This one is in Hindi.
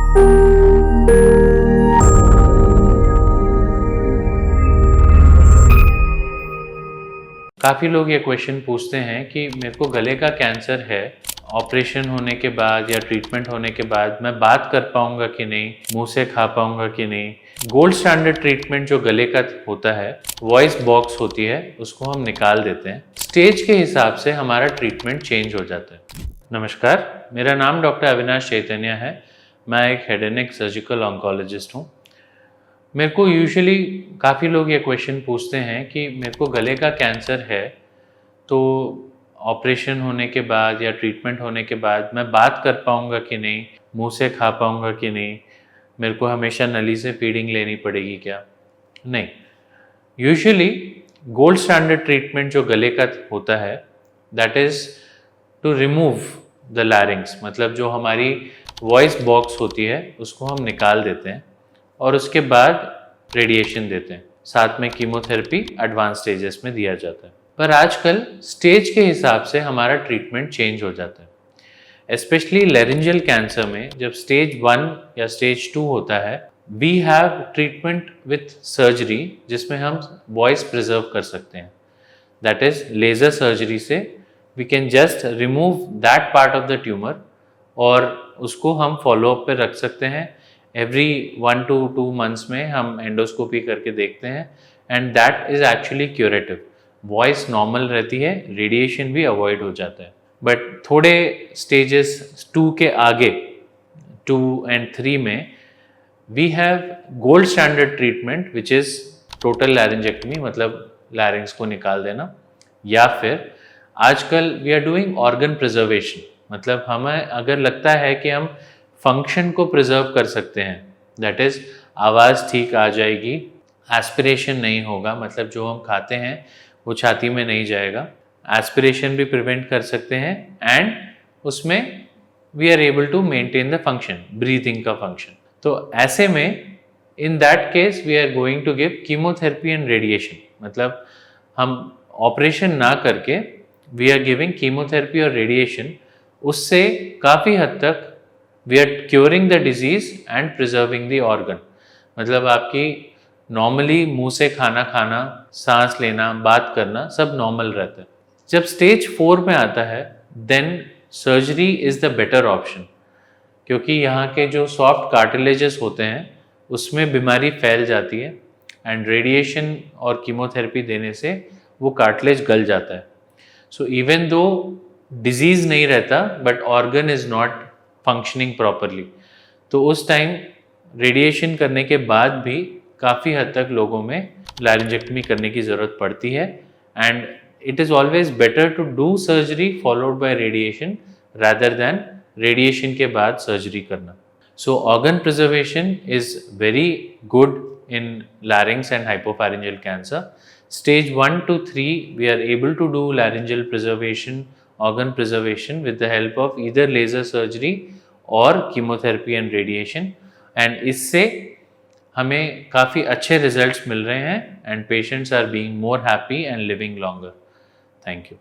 काफ़ी लोग ये क्वेश्चन पूछते हैं कि मेरे को गले का कैंसर है, ऑपरेशन होने के बाद या ट्रीटमेंट होने के बाद मैं बात कर पाऊंगा कि नहीं, मुंह से खा पाऊंगा कि नहीं। गोल्ड स्टैंडर्ड ट्रीटमेंट जो गले का होता है, वॉइस बॉक्स होती है, उसको हम निकाल देते हैं। स्टेज के हिसाब से हमारा ट्रीटमेंट चेंज हो जाता है। नमस्कार, मेरा नाम डॉक्टर अविनाश चैतन्य है। मैं एक head and neck surgical oncologist हूँ। मेरे को यूजुअली काफ़ी लोग ये क्वेश्चन पूछते हैं कि मेरे को गले का कैंसर है, तो ऑपरेशन होने के बाद या ट्रीटमेंट होने के बाद मैं बात कर पाऊँगा कि नहीं, मुंह से खा पाऊँगा कि नहीं, मेरे को हमेशा नली से फीडिंग लेनी पड़ेगी क्या? नहीं, यूजुअली गोल्ड स्टैंडर्ड ट्रीटमेंट जो गले का होता है, that is to remove the larynx, मतलब जो हमारी वॉइस बॉक्स होती है उसको हम निकाल देते हैं और उसके बाद रेडिएशन देते हैं। साथ में कीमोथेरेपी एडवांस स्टेजेस में दिया जाता है। पर आजकल स्टेज के हिसाब से हमारा ट्रीटमेंट चेंज हो जाता है। स्पेशली लैरिंजियल कैंसर में जब स्टेज 1 या स्टेज 2 होता है, we have treatment with surgery, जिसमें हम वॉइस प्रिजर्व कर सकते हैं। दैट इज लेजर सर्जरी से we can just remove that part of the tumour और उसको हम फॉलोअप पे रख सकते हैं। एवरी 1 to 2 months में हम एंडोस्कोपी करके देखते हैं and that is actually curative. Voice normal रहती है, रेडिएशन भी अवॉइड हो जाता है। बट थोड़े स्टेजेस 2 के आगे, 2 and 3 में we have gold standard treatment which is total laryngectomy, मतलब लैरिंग्स को निकाल देना, या फिर आजकल we are doing organ preservation, मतलब हमें अगर लगता है कि हम फंक्शन को प्रिजर्व कर सकते हैं, दैट इज़ आवाज़ ठीक आ जाएगी, एस्पिरेशन नहीं होगा, मतलब जो हम खाते हैं वो छाती में नहीं जाएगा, एस्पिरेशन भी प्रिवेंट कर सकते हैं एंड उसमें we are able to maintain the function, breathing का फंक्शन। तो ऐसे में in that case we are going to give chemotherapy and radiation, मतलब हम ऑपरेशन ना करके वी आर गिविंग कीमोथेरेपी और रेडिएशन। उससे काफ़ी हद तक we are curing the disease and preserving the organ, मतलब आपकी नॉर्मली मुंह से खाना खाना, सांस लेना, बात करना सब नॉर्मल रहता है। जब स्टेज 4 में आता है, then surgery is the better option, क्योंकि यहाँ के जो सॉफ्ट कार्टिलेजेस होते हैं उसमें बीमारी फैल जाती है एंड रेडिएशन और कीमोथेरेपी देने से वो कार्टिलेज गल जाता है। सो इवन दो डिजीज़ नहीं रहता but organ is not functioning properly, तो उस टाइम रेडिएशन करने के बाद भी काफ़ी हद तक लोगों में लैरिंजेक्टमी करने की ज़रूरत पड़ती है and it is always better to do surgery followed by radiation rather than radiation के बाद सर्जरी करना। So organ preservation is very good in larynx and hypopharyngeal cancer. Stage 1 to 3 we are able to do laryngeal preservation, organ preservation with the help of either laser surgery or chemotherapy and radiation, and इससे हमें काफ़ी अच्छे रिजल्ट्स मिल रहे हैं and patients are being more happy and living longer. Thank you.